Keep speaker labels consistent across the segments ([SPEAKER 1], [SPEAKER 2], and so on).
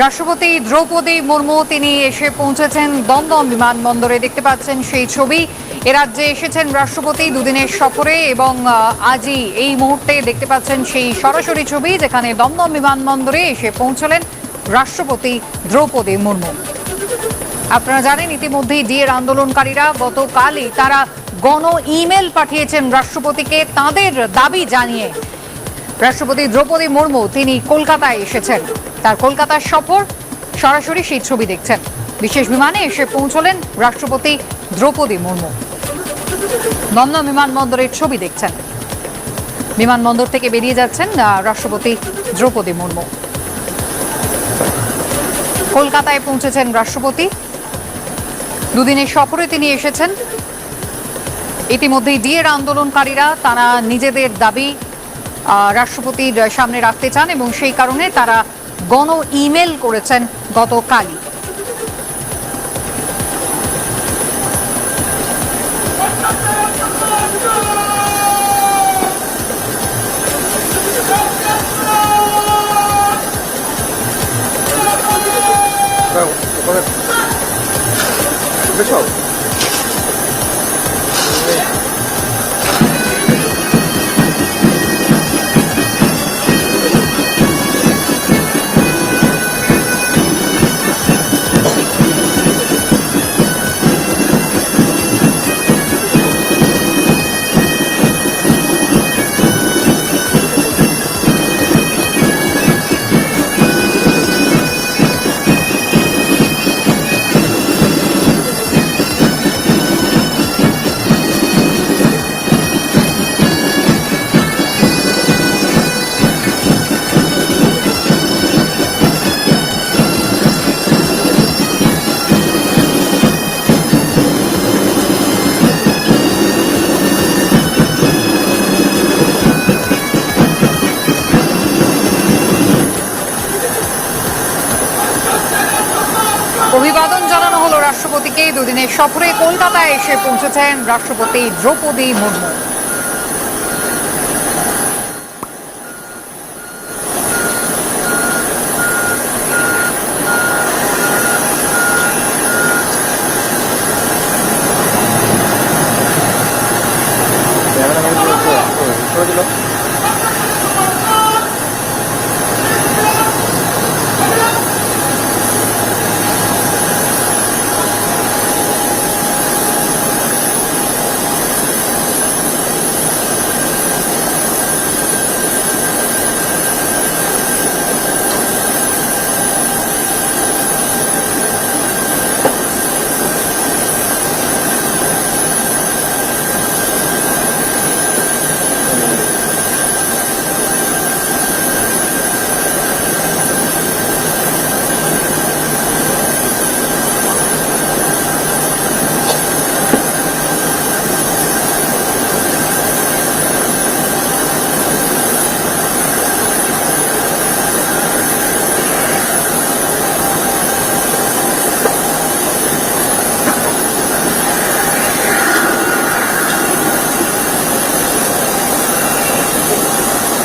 [SPEAKER 1] রাষ্ট্রপতি দ্রৌপদী মুর্মু তিনি এসে পৌঁছেছেন দমদম বিমানবন্দরে। দেখতে পাচ্ছেন সেই ছবি। এ রাজ্যে এসেছেন রাষ্ট্রপতি দুদিনের সফরে এবং আজই এই মুহূর্তে দেখতে পাচ্ছেন সেই সরাসরি ছবি, যেখানে দমদম বিমানবন্দরে এসে পৌঁছলেন রাষ্ট্রপতি দ্রৌপদী মুর্মু। আপনারা জানেন ইতিমধ্যেই ডিএর আন্দোলনকারীরা গতকালই তারা গণ ইমেল পাঠিয়েছেন রাষ্ট্রপতিকে তাদের দাবি জানিয়ে। রাষ্ট্রপতি দ্রৌপদী মুর্মু তিনি কলকাতায় এসেছেন, তার কলকাতার সফর, সরাসরি সেই ছবি দেখছেন। বিশেষ বিমানে এসে পৌঁছলেন রাষ্ট্রপতি দ্রৌপদী মুর্মু। দমদম বিমানবন্দরের ছবি দেখছেন। বিমানবন্দর থেকে বেরিয়ে যাচ্ছেন রাষ্ট্রপতি দ্রৌপদী মুর্মু। কলকাতায় পৌঁছেছেন রাষ্ট্রপতি, দুদিনের সফরে তিনি এসেছেন। ইতিমধ্যেই ডিএর আন্দোলনকারীরা তারা নিজেদের দাবি রাষ্ট্রপতির সামনে রাখতে চান এবং সেই কারণে তারা গণ ইমেল করেছেন গতকালই। অভিবাদন জানানো হলো রাষ্ট্রপতিকে। দুদিনের সফরে কলকাতায় এসে পৌঁছেছেন রাষ্ট্রপতি দ্রৌপদী মুর্মু।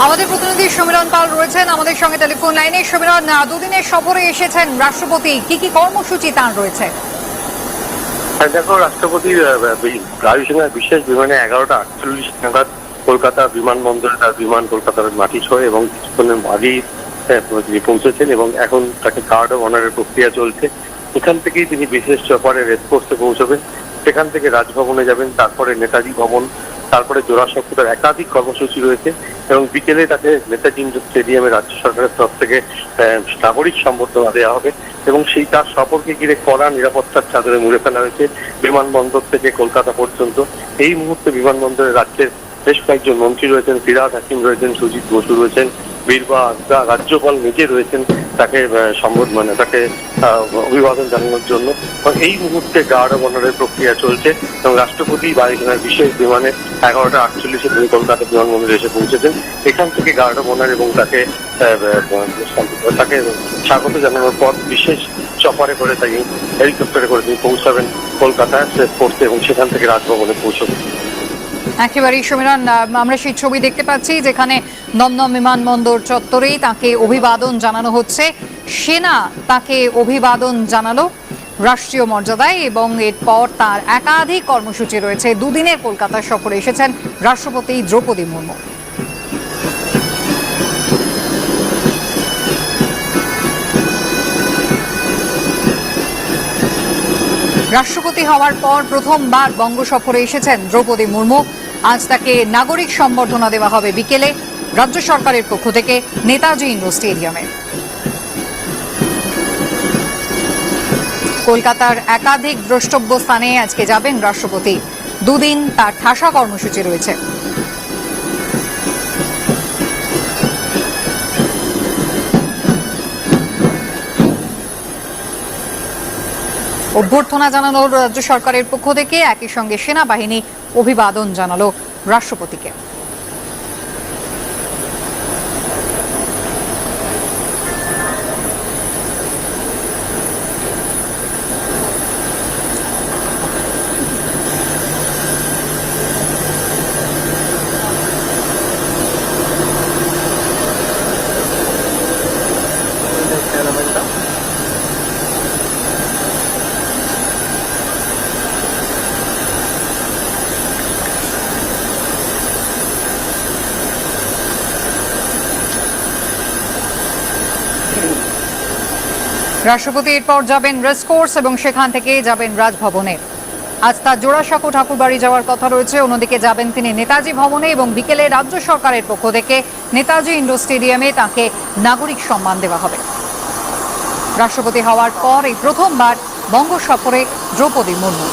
[SPEAKER 1] আমাদের প্রতিনিধি সমীরণ পাল রয়েছেন আমাদের সঙ্গে টেলিফোন লাইনে। সমীরণ, দুদিনের সফরে এসেছেন রাষ্ট্রপতি, কি কি কর্মসূচি তার রয়েছে?
[SPEAKER 2] দেখো, রাষ্ট্রপতির বায়ুসেনার বিশেষ বিমানে 11:48 নাগাদ কলকাতা বিমানবন্দরে তার বিমান কলকাতার মাটি ছোঁয় এবং কিছুক্ষণের আগেই পৌঁছেছেন এবং এখন তাকে গার্ড অফ অনারের প্রক্রিয়া চলছে। এখান থেকেই তিনি বিশেষ চপারে রেসকোর্সে পৌঁছবেন, সেখান থেকে রাজভবনে যাবেন, তারপরে নেতাজি ভবন, তারপরে জোড়াসাঁকোর একাধিক কর্মসূচি রয়েছে এবং বিকেলে তাকে নেতাজি স্টেডিয়ামে রাজ্য সরকারের তরফ থেকে নাগরিক সম্বর্ধনা দেওয়া হবে এবং সেই তার সফরকে ঘিরে কড়া নিরাপত্তার চাদরে মুড়ে ফেলা হয়েছে বিমানবন্দর থেকে কলকাতা পর্যন্ত। এই মুহূর্তে বিমানবন্দরে রাজ্যের বেশ কয়েকজন মন্ত্রী রয়েছেন, ফিরহাদ হাকিম রয়েছেন, সুজিত বসু রয়েছেন, বীরবা রাজ্যপাল নিজে রয়েছেন তাকে তাকে অভিবাদন জানানোর জন্য। এই মুহূর্তে গার্ড অফ অনারের প্রক্রিয়া চলছে এবং রাষ্ট্রপতি বায়ুসেনার বিশেষ বিমানে 11:48 তিনি কলকাতা বিমানবন্দরে এসে পৌঁছেছেন। এখান থেকে গার্ড অফ অনার এবং তাকে স্বাগত জানানোর পর বিশেষ চপারে করে তাই হেলিকপ্টারে করে তিনি পৌঁছাবেন কলকাতায় শেষ করতে এবং সেখান থেকে রাজভবনে পৌঁছবেন।
[SPEAKER 1] একেবারেই সমীরণ, আমরা সেই ছবি দেখতে পাচ্ছি যেখানে দমদম বিমানবন্দর চত্বরেই তাকে অভিবাদন জানানো হচ্ছে। সেনা তাকে অভিবাদন জানালো রাষ্ট্রীয় মর্যাদায় এবং এরপর তার একাধিক কর্মসূচি রয়েছে। দুদিনের কলকাতা সফরে এসেছেন রাষ্ট্রপতি দ্রৌপদী মুর্মু। রাষ্ট্রপতি হওয়ার পর প্রথমবার বঙ্গ সফরে এসেছেন দ্রৌপদী মুর্মু। আজ তাকে নাগরিক সম্বর্ধনা দেওয়া হবে বিকেলে রাজ্য সরকারের পক্ষ থেকে নেতাজি ইন্ডোর স্টেডিয়ামে। কলকাতার একাধিক দ্রষ্টব্য স্থানে আজকে যাবেন রাষ্ট্রপতি। দুদিন তার ঠাসা কর্মসূচি রয়েছে। অভ্যর্থনা জানালো রাজ্য সরকারের পক্ষ থেকে, একই সঙ্গে সেনাবাহিনী অভিবাদন জানালো রাষ্ট্রপতিকে। রাষ্ট্রপতি এরপর যাবেন রেসকোর্স এবং সেখান থেকে যাবেন রাজভবনে। আজ তার জোড়াসাঁকো ঠাকুরবাড়ি যাওয়ার কথা রয়েছে। অন্যদিকে যাবেন তিনি নেতাজি ভবনে এবং বিকেলে রাজ্য সরকারের পক্ষ থেকে নেতাজি ইন্ডোর স্টেডিয়ামে তাকে নাগরিক সম্মান দেওয়া হবে। রাষ্ট্রপতি হওয়ার পর এই প্রথমবার বঙ্গ সফরে দ্রৌপদী মুর্মু।